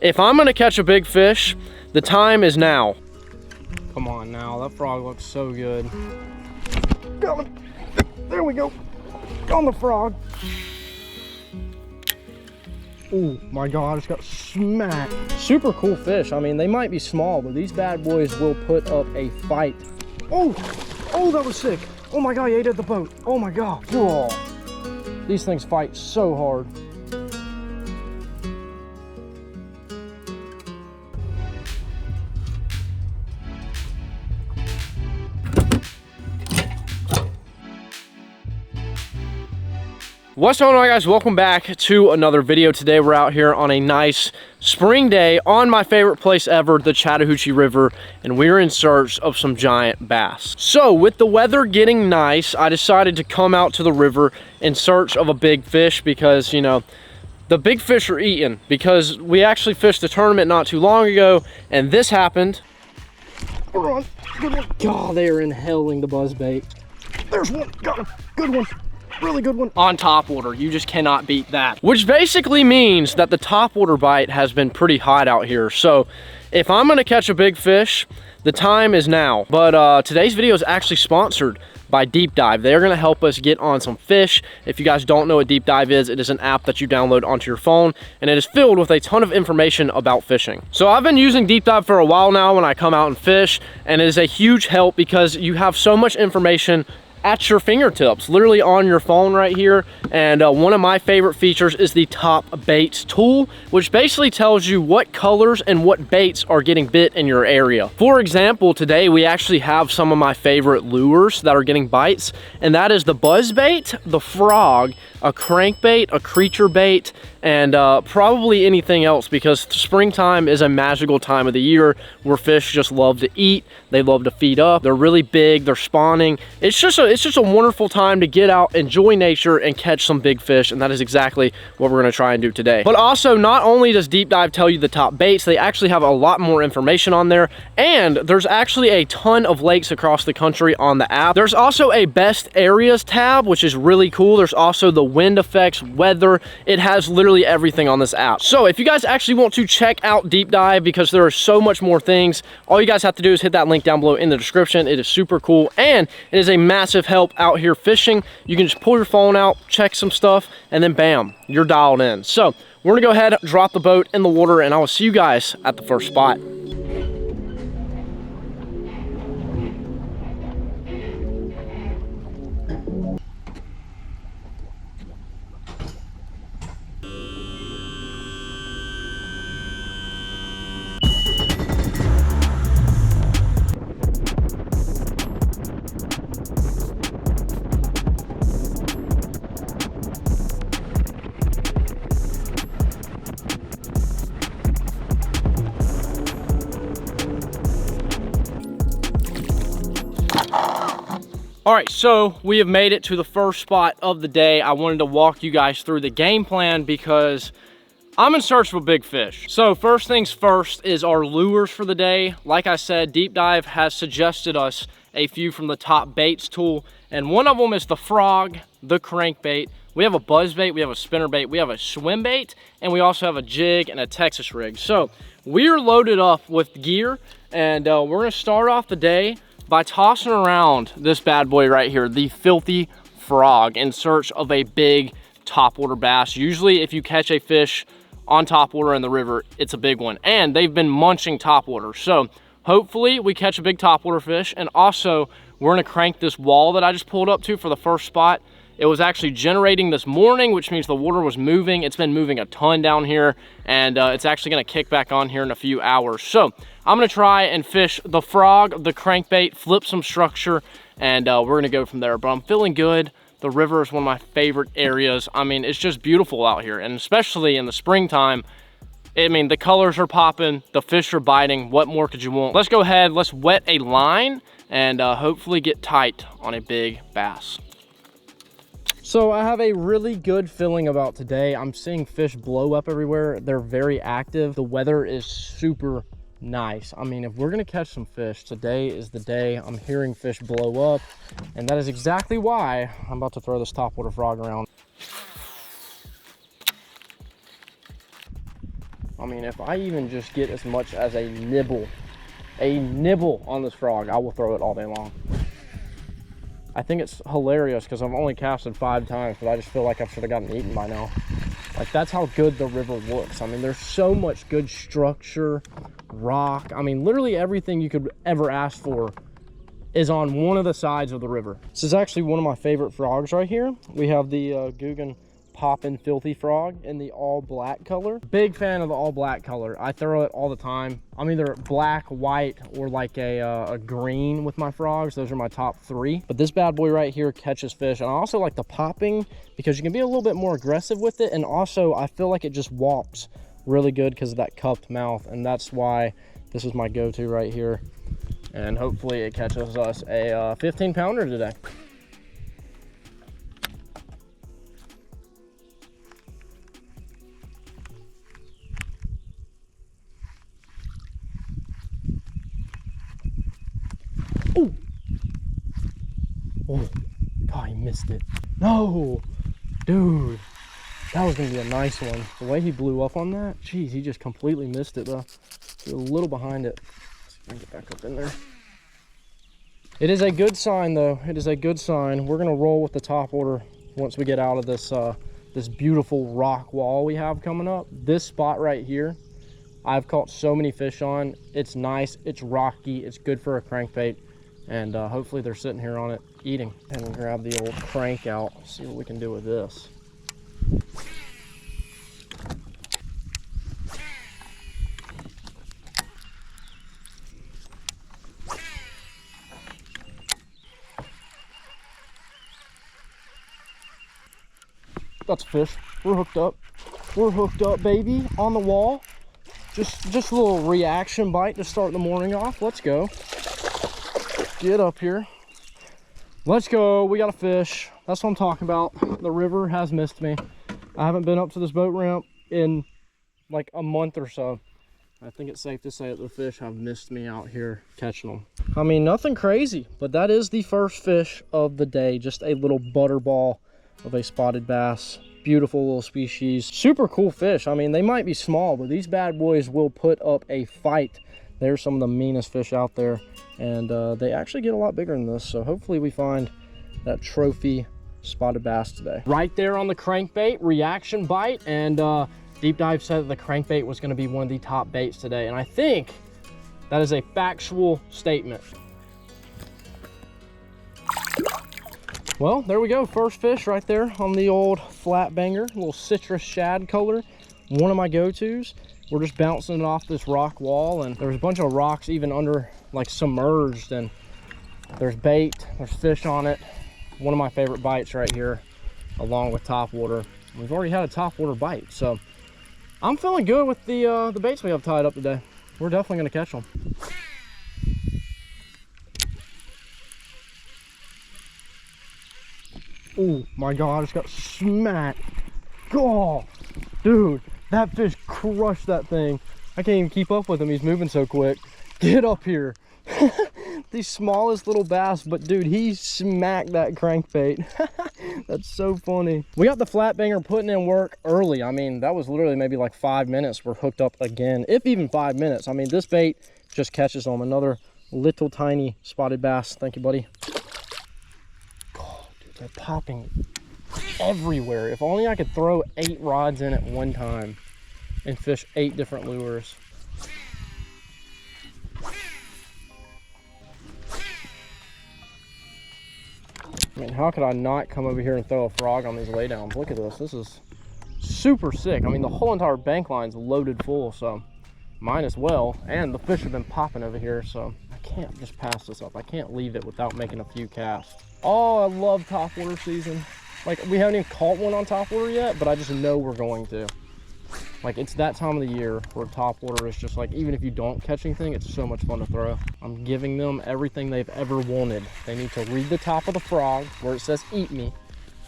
If I'm gonna catch a big fish, the time is now. Come on now, that frog looks so good. Got him. There we go. On the frog. Oh my God, I just got smacked. Super cool fish. I mean, they might be small, but these bad boys will put up a fight. Oh, that was sick. Oh my God, he ate at the boat. Oh my God. Whoa. These things fight so hard. What's going on, guys? Welcome back to another video. Today we're out here on a nice spring day on my favorite place ever, the Chattahoochee River, and we're in search of some giant bass. So with the weather getting nice, I decided to come out to the river in search of a big fish because, you know, the big fish are eaten, because we actually fished a tournament not too long ago and this happened. We're on. Good one. God, they are inhaling the buzzbait. There's one. Got him. Good one. Really good one. On topwater, you just cannot beat that. Which basically means that the topwater bite has been pretty hot out here. So if I'm gonna catch a big fish, the time is now. But today's video is actually sponsored by Deep Dive. They're gonna help us get on some fish. If you guys don't know what Deep Dive is, it is an app that you download onto your phone, and it is filled with a ton of information about fishing. So I've been using Deep Dive for a while now when I come out and fish, and it is a huge help because you have so much information at your fingertips, literally on your phone right here. And one of my favorite features is the top baits tool, which basically tells you what colors and what baits are getting bit in your area. For example, today we actually have some of my favorite lures that are getting bites, and that is the buzzbait, the frog, a crankbait, a creature bait, and probably anything else, because springtime is a magical time of the year where fish just love to eat. They love to feed up. They're really big. They're spawning. It's just a wonderful time to get out, enjoy nature, and catch some big fish, and that is exactly what we're going to try and do today. But also, not only does Deep Dive tell you the top baits, they actually have a lot more information on there, and there's actually a ton of lakes across the country on the app. There's also a best areas tab, which is really cool. There's also the wind effects, weather. It has literally everything on this app. So if you guys actually want to check out Deep Dive, because there are so much more things, all you guys have to do is hit that link down below in the description. It is super cool, and it is a massive help out here fishing. You can just pull your phone out, check some stuff, and then bam, you're dialed in. So we're gonna go ahead, drop the boat in the water, and I will see you guys at the first spot. All right, so we have made it to the first spot of the day. I wanted to walk you guys through the game plan because I'm in search of a big fish. So first things first is our lures for the day. Like I said, Deep Dive has suggested us a few from the top baits tool, and one of them is the frog, the crankbait. We have a buzzbait, we have a spinnerbait, we have a swim bait, and we also have a jig and a Texas rig. So we're loaded up with gear, and we're gonna start off the day by tossing around this bad boy right here, the filthy frog, in search of a big topwater bass. Usually if you catch a fish on topwater in the river, it's a big one, and they've been munching topwater. So hopefully we catch a big topwater fish. And also we're gonna crank this wall that I just pulled up to for the first spot. It was actually generating this morning, which means the water was moving. It's been moving a ton down here, and it's actually gonna kick back on here in a few hours. So I'm gonna try and fish the frog, the crankbait, flip some structure, and we're gonna go from there. But I'm feeling good. The river is one of my favorite areas. I mean, it's just beautiful out here, and especially in the springtime. I mean, the colors are popping, the fish are biting. What more could you want? Let's go ahead, let's wet a line, and hopefully get tight on a big bass. So I have a really good feeling about today. I'm seeing fish blow up everywhere. They're very active. The weather is super nice. I mean, if we're gonna catch some fish, today is the day. I'm hearing fish blow up, and that is exactly why I'm about to throw this topwater frog around. I mean, if I even just get as much as a nibble on this frog, I will throw it all day long. I think it's hilarious because I've only casted 5 times, but I just feel like I should have gotten eaten by now. Like, that's how good the river looks. I mean, there's so much good structure, rock. I mean, literally everything you could ever ask for is on one of the sides of the river. This is actually one of my favorite frogs right here. We have the Guggen Poppin' Filthy Frog in the all black color. Big fan of the all black color. I throw it all the time. I'm either black, white, or like a green with my frogs. Those are my top 3. But this bad boy right here catches fish. And I also like the popping because you can be a little bit more aggressive with it. And also I feel like it just walks really good because of that cupped mouth. And that's why this is my go-to right here. And hopefully it catches us a 15 pounder today. Oh, oh, God, he missed it. No, dude, that was gonna be a nice one. The way he blew up on that, geez, he just completely missed it though. He was a little behind it. Let's see if I can get back up in there. It is a good sign though. It is a good sign. We're gonna roll with the top order once we get out of this this beautiful rock wall we have coming up. This spot right here, I've caught so many fish on. It's nice, it's rocky, it's good for a crankbait. And hopefully they're sitting here on it eating. And we'll grab the old crank out, see what we can do with this. That's a fish. We're hooked up. We're hooked up, baby, on the wall. Just a little reaction bite to start the morning off. Let's go. Get up here. Let's go. We got a fish. That's what I'm talking about. The river has missed me. I haven't been up to this boat ramp in like a month or so. I think it's safe to say that the fish have missed me out here catching them. I mean, nothing crazy, but that is the first fish of the day. Just a little butterball of a spotted bass. Beautiful little species. Super cool fish. I mean, they might be small, but these bad boys will put up a fight. They're some of the meanest fish out there. And they actually get a lot bigger than this. So hopefully we find that trophy spotted bass today. Right there on the crankbait, reaction bite. And Deep Dive said that the crankbait was going to be one of the top baits today. And I think that is a factual statement. Well, there we go. First fish right there on the old flat banger. A little citrus shad color. One of my go-tos. We're just bouncing it off this rock wall, and there's a bunch of rocks even under, like, submerged, and there's bait, there's fish on it. One of my favorite bites right here, along with topwater. We've already had a topwater bite, so I'm feeling good with the baits we have tied up today. We're definitely gonna catch them. Oh my God, I just got smacked. Oh, dude. That fish crushed that thing. I can't even keep up with him. He's moving so quick. Get up here. The smallest little bass, but dude, he smacked that crankbait. That's so funny. We got the flat banger putting in work early. I mean, that was literally maybe like 5 minutes. We're hooked up again, if even 5 minutes. I mean, this bait just catches them. Another little tiny spotted bass. Thank you, buddy. God, dude, they're popping everywhere. If only I could throw 8 rods in at one time and fish 8 different lures. I mean, how could I not come over here and throw a frog on these laydowns? Look at this. This is super sick. I mean, the whole entire bank line's loaded full, so mine as well. And the fish have been popping over here, so I can't just pass this up. I can't leave it without making a few casts. Oh, I love topwater season. Like, we haven't even caught one on topwater yet, but I just know we're going to. Like, it's that time of the year where topwater is just like, even if you don't catch anything, it's so much fun to throw. I'm giving them everything they've ever wanted. They need to read the top of the frog where it says eat me,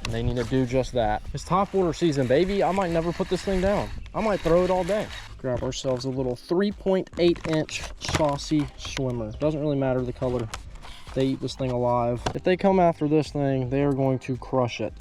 and they need to do just that. It's topwater season, baby. I might never put this thing down. I might throw it all day. Grab ourselves a little 3.8-inch saucy swimmer. Doesn't really matter the color. They eat this thing alive. If they come after this thing, they are going to crush it.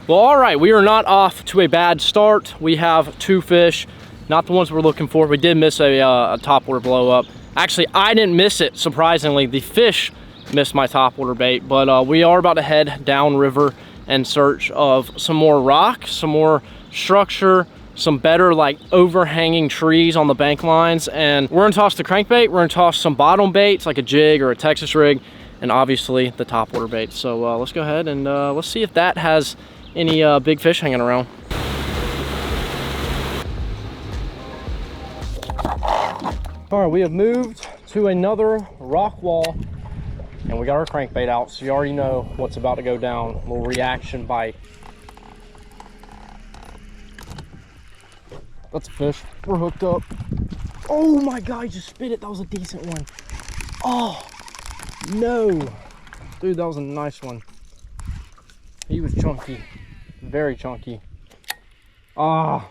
Well, all right, we are not off to a bad start. We have 2 fish, not the ones we're looking for. We did miss a topwater blow up. Actually, I didn't miss it, surprisingly. The fish missed my topwater bait, but we are about to head downriver in search of some more rock, some more structure, some better like overhanging trees on the bank lines, and we're gonna toss the crankbait, we're gonna toss some bottom baits like a jig or a Texas rig, and obviously the topwater bait. So let's go ahead and let's see if that has any big fish hanging around. All right, we have moved to another rock wall and we got our crankbait out, so you already know what's about to go down. A little reaction bite. That's a fish. We're hooked up. Oh my God, he just spit it. That was a decent one. Oh, no. Dude, that was a nice one. He was chunky. Very chunky. Ah.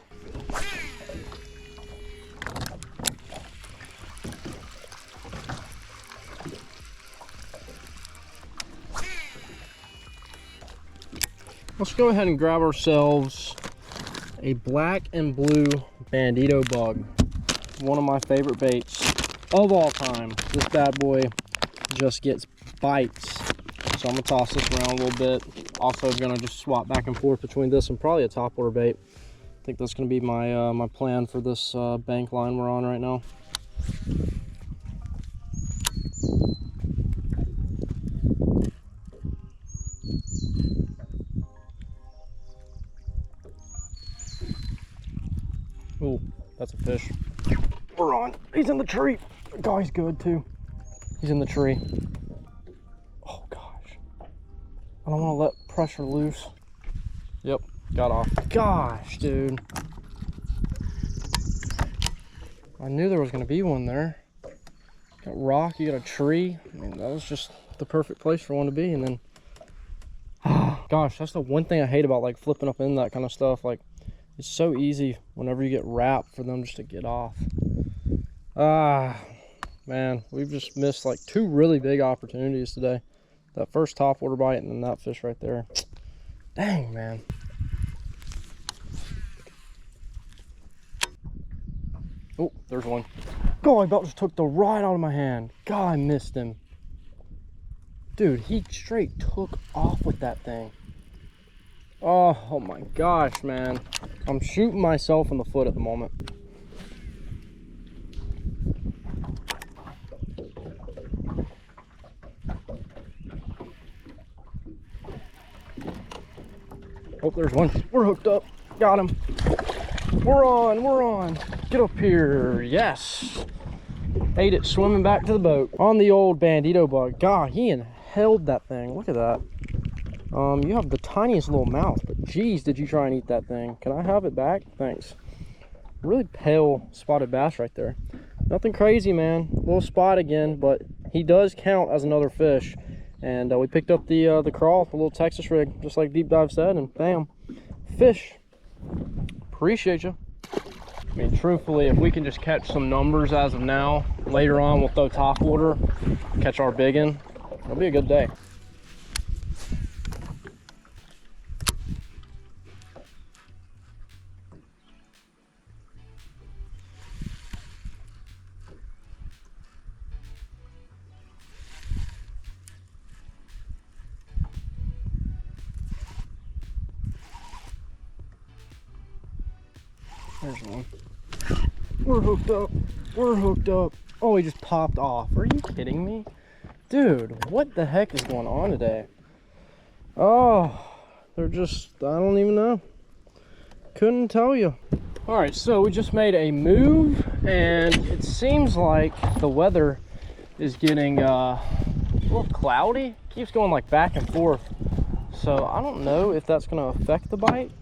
Let's go ahead and grab ourselves a black and blue bandito bug. One of my favorite baits of all time. This bad boy just gets bites. So I'm gonna toss this around a little bit. Also gonna just swap back and forth between this and probably a topwater bait. I think that's gonna be my my plan for this bank line we're on right now. Oh, that's a fish. We're on. He's in the tree. The guy's good too. He's in the tree. Oh gosh. I don't want to let pressure loose. Yep, got off. Gosh, dude. I knew there was going to be one there. Got rock, you got a tree. I mean, that was just the perfect place for one to be. And then, gosh, that's the one thing I hate about like flipping up in that kind of stuff. Like, it's so easy whenever you get wrapped for them just to get off. Man, we've just missed like 2 really big opportunities today. That first topwater bite and then that fish right there. Dang, man. Oh, there's one. God, I about just took the rod out of my hand. God, I missed him. Dude, he straight took off with that thing. Oh my gosh, man. I'm shooting myself in the foot at the moment. Oh, there's one. We're hooked up. Got him. We're on. Get up here. Yes. Ate it swimming back to the boat. On the old bandito bug. God, he inhaled that thing. Look at that. You have the tiniest little mouth, but geez, did you try and eat that thing? Can I have it back? Thanks. Really pale spotted bass right there. Nothing crazy, man. Little spot again, but he does count as another fish. And we picked up the crawl, a little Texas rig, just like Deep Dive said, and bam, fish. Appreciate you. I mean, truthfully, if we can just catch some numbers as of now, later on we'll throw topwater, catch our biggin. It'll be a good day. There's one. We're hooked up. We're hooked up. Oh, he just popped off. Are you kidding me? Dude, what the heck is going on today? Oh, they're just, I don't even know. Couldn't tell you. All right, so we just made a move and it seems like the weather is getting a little cloudy. Keeps going like back and forth. So I don't know if that's gonna affect the bite.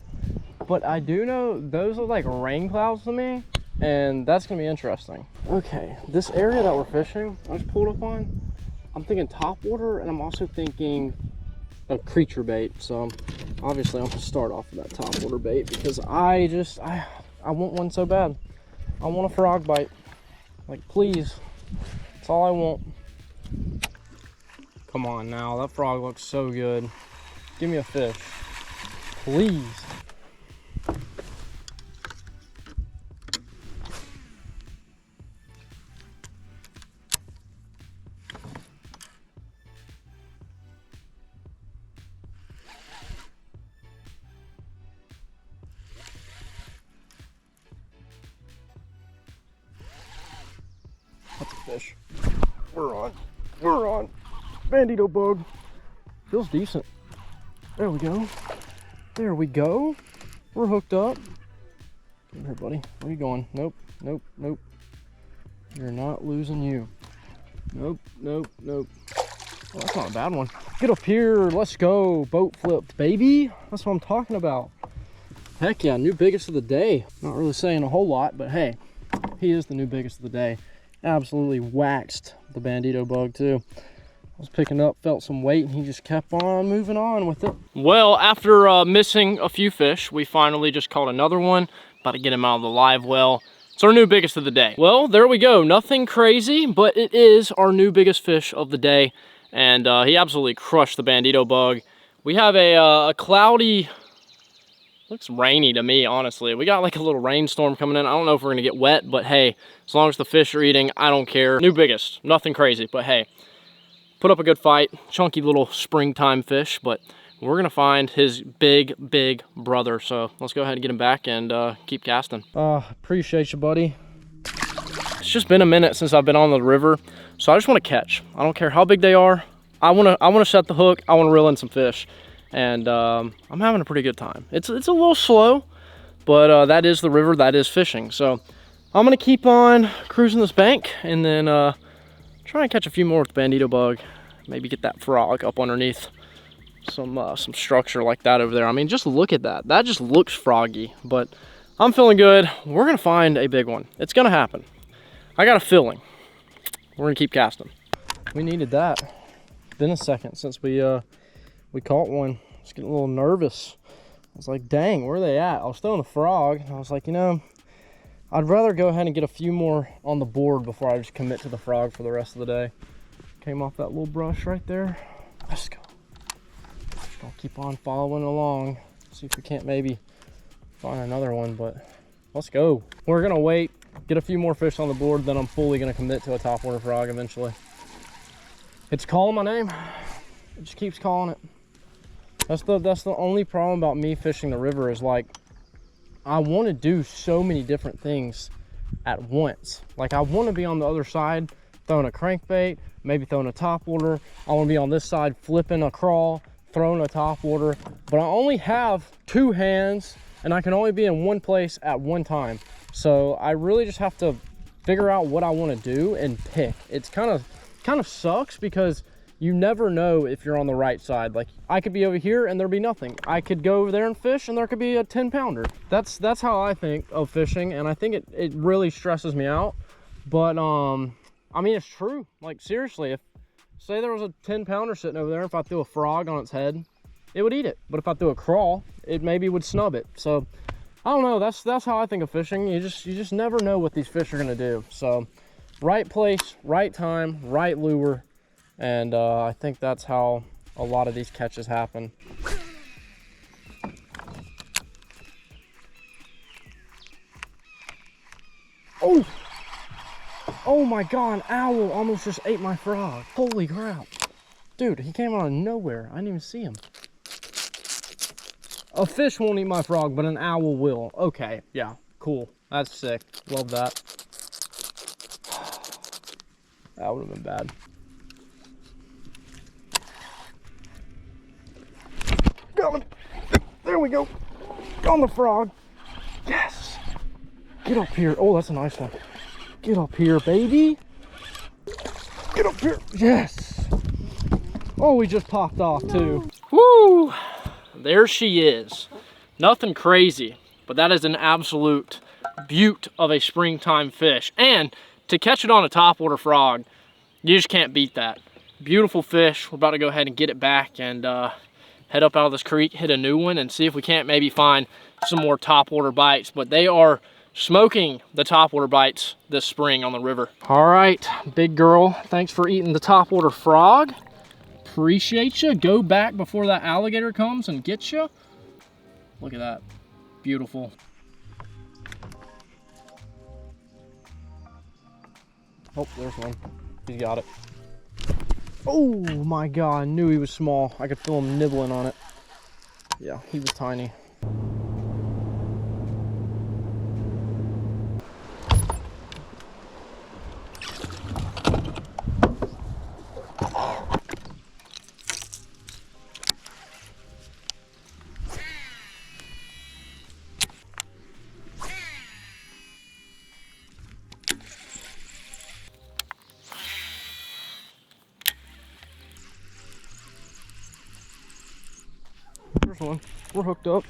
But I do know those look like rain clouds to me, and that's gonna be interesting. Okay, this area that we're fishing, I just pulled up on, I'm thinking topwater, and I'm also thinking a creature bait. So obviously I'm gonna start off with that topwater bait because I want one so bad. I want a frog bite. Like, please. That's all I want. Come on now, that frog looks so good. Give me a fish. please. That's a fish. We're on. We're on. Bandito bug. Feels decent. There we go. There we go. We're hooked up. Come here, buddy. Where are you going? Nope. Nope. Nope. You're not losing you. Nope. Nope. Nope. Oh, that's not a bad one. Get up here. Let's go. Boat flipped, baby. That's what I'm talking about. Heck yeah. New biggest of the day. Not really saying a whole lot, but hey, he is the new biggest of the day. Absolutely waxed the bandito bug too. I was picking up, felt some weight, and he just kept on moving on with it. Well, after missing a few fish, we finally just caught another one. About to get him out of the live well. It's our new biggest of the day. Well, there we go. Nothing crazy, but it is our new biggest fish of the day. And he absolutely crushed the bandito bug. We have a cloudy, looks rainy to me, honestly. We got like a little rainstorm coming in. I don't know if we're gonna get wet, but hey, as long as the fish are eating, I don't care. New biggest, nothing crazy, but hey, put up a good fight. Chunky little springtime fish, but we're gonna find his big brother. So let's go ahead and get him back and keep casting. Appreciate you, buddy. It's just been a minute since I've been on the river, so I just want to catch. I don't care how big they are. I want to set the hook. I want to reel in some fish. And I'm having a pretty good time. It's a little slow, but that is the river, that is fishing. So I'm gonna keep on cruising this bank and then try and catch a few more with the bandito bug. Maybe get that frog up underneath some structure like that over there. I mean, just look at that. That just looks froggy, but I'm feeling good. We're gonna find a big one. It's gonna happen. I got a feeling. We're gonna keep casting. We needed that. It's been a second since we caught one. I was getting a little nervous. I was like, dang, where are they at? I was throwing a frog, and I was like, you know, I'd rather go ahead and get a few more on the board before I just commit to the frog for the rest of the day. Came off that little brush right there. Let's go. Just gonna keep on following along. See if we can't maybe find another one, but let's go. We're gonna wait, get a few more fish on the board, then I'm fully gonna commit to a topwater frog eventually. It's calling my name. It just keeps calling it. That's the only problem about me fishing the river is like, I want to do so many different things at once. Like I want to be on the other side throwing a crankbait, maybe throwing a topwater. I want to be on this side flipping a crawl, throwing a topwater, but I only have two hands and I can only be in one place at one time. So I really just have to figure out what I want to do and pick. It's kind of sucks because you never know if you're on the right side. Like I could be over here and there'd be nothing. I could go over there and fish and there could be a 10-pounder. That's how I think of fishing, and I think it really stresses me out. But I mean, it's true. Like seriously, if say there was a 10-pounder sitting over there, if I threw a frog on its head, it would eat it. But if I threw a crawl, it maybe would snub it. So I don't know, that's how I think of fishing. You just never know what these fish are gonna do. So right place, right time, right lure. And I think that's how a lot of these catches happen. Oh! Oh my God, an owl almost just ate my frog. Holy crap. Dude, he came out of nowhere. I didn't even see him. A fish won't eat my frog, but an owl will. Okay, yeah, cool. That's sick. Love that. That would have been bad. Got him. There we go. On the frog. Yes. Get up here. Oh, that's a nice one. Get up here, baby. Get up here. Yes. Oh, he just popped off too. Woo. There she is. Nothing crazy, but that is an absolute beaut of a springtime fish. And to catch it on a topwater frog, you just can't beat that. Beautiful fish. We're about to go ahead and get it back and head up out of this creek, hit a new one, and see if we can't maybe find some more topwater bites. But they are smoking the topwater bites this spring on the river. All right, big girl, thanks for eating the topwater frog. Appreciate you. Go back before that alligator comes and gets you. Look at that. Beautiful. Oh, there's one. He's got it. Oh my God, I knew he was small. I could feel him nibbling on it. Yeah, he was tiny. There's one. We're hooked up.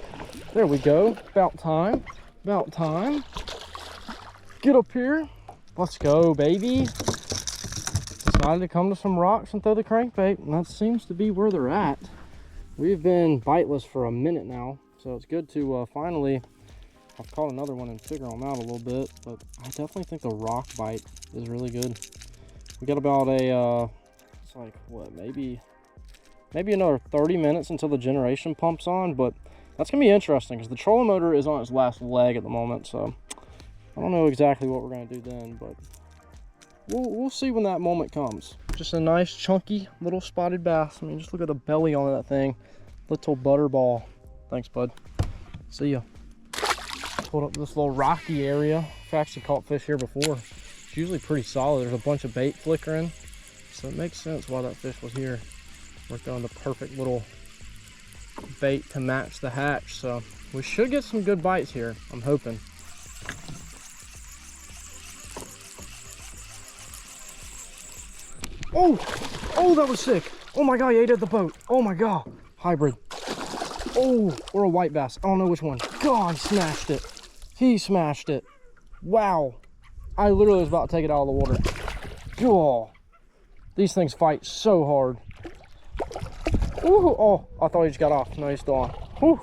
There we go. About time. About time. Get up here. Let's go, baby. Decided to come to some rocks and throw the crankbait, and that seems to be where they're at. We've been biteless for a minute now, so it's good to finally. I've caught another one and figure them out a little bit, but I definitely think the rock bite is really good. We got about a, it's like, what, maybe another 30 minutes until the generation pumps on, but that's gonna be interesting because the trolling motor is on its last leg at the moment, so I don't know exactly what we're gonna do then, but we'll see when that moment comes. Just a nice chunky little spotted bass. I mean, just look at the belly on that thing. Little butterball. Thanks, bud. See ya. Pulled up this little rocky area. I've actually caught fish here before. It's usually pretty solid. There's a bunch of bait flickering, so it makes sense why that fish was here. We're throwing the perfect little bait to match the hatch, so we should get some good bites here, I'm hoping. Oh, that was sick. Oh my God, he ate at the boat. Oh my God, hybrid. Oh, or a white bass. I don't know which one. God, he smashed it. He smashed it. Wow. I literally was about to take it out of the water. Oh, these things fight so hard. Ooh, oh, I thought he just got off. No, he's still on. Ooh.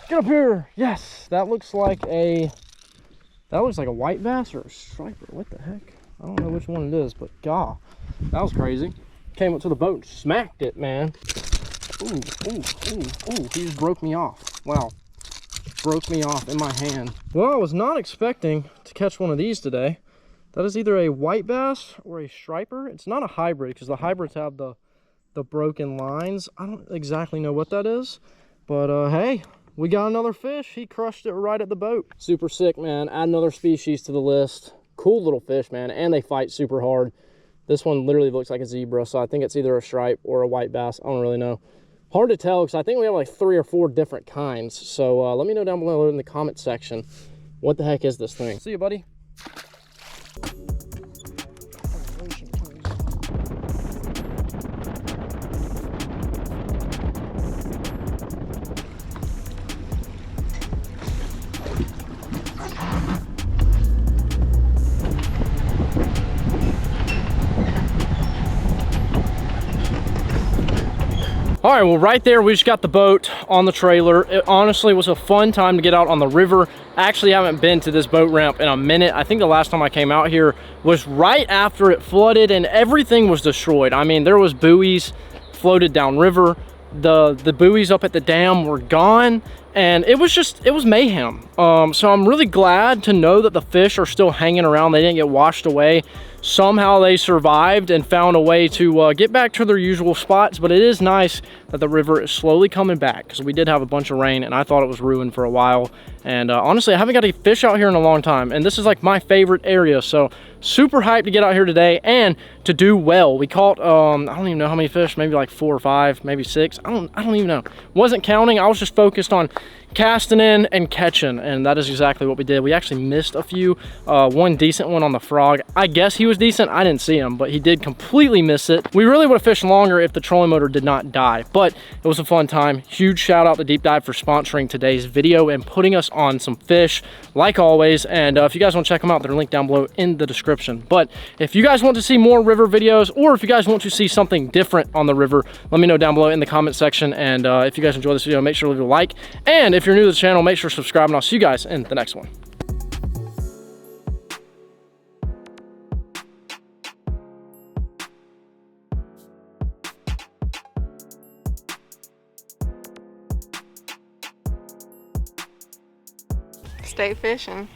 Get up here. Yes, that looks like a white bass or a striper. What the heck? I don't know which one it is, but God, that was crazy. Came up to the boat and smacked it, man. Ooh, he just broke me off. Wow, broke me off in my hand. Well, I was not expecting to catch one of these today. That is either a white bass or a striper. It's not a hybrid because the hybrids have the broken lines. I don't exactly know what that is, but hey, we got another fish. He crushed it right at the boat. Super sick, man. Add another species to the list. Cool little fish, man, and they fight super hard. This one literally looks like a zebra, so I think it's either a stripe or a white bass. I don't really know. Hard to tell because I think we have like 3 or 4 different kinds. So let me know down below in the comment section, what the heck is this thing? See you, buddy. All right, well, right there, we just got the boat on the trailer. It honestly was a fun time to get out on the river. I actually haven't been to this boat ramp in a minute. I think the last time I came out here was right after it flooded and everything was destroyed. I mean, there was buoys floated downriver. The buoys up at the dam were gone, and it was mayhem. So I'm really glad to know that the fish are still hanging around. They didn't get washed away. Somehow they survived and found a way to get back to their usual spots. But it is nice that the river is slowly coming back, because we did have a bunch of rain and I thought it was ruined for a while. And honestly, I haven't got to fish out here in a long time, and this is like my favorite area. So super hyped to get out here today and to do well. We caught I don't even know how many fish, maybe like 4 or 5, maybe 6. I don't even know. Wasn't counting. I was just focused on casting in and catching, and that is exactly what we did. We actually missed a few. One decent one on the frog. I guess he was decent. I didn't see him, but he did completely miss it. We really would have fished longer if the trolling motor did not die, but it was a fun time. Huge shout out to Deep Dive for sponsoring today's video and putting us on some fish like always. And if you guys want to check them out, they're linked down below in the description. But if you guys want to see more river videos, or if you guys want to see something different on the river, let me know down below in the comment section. And if you guys enjoy this video, make sure to leave a like, and if you're new to the channel, make sure to subscribe, and I'll see you guys in the next one. Stay fishing.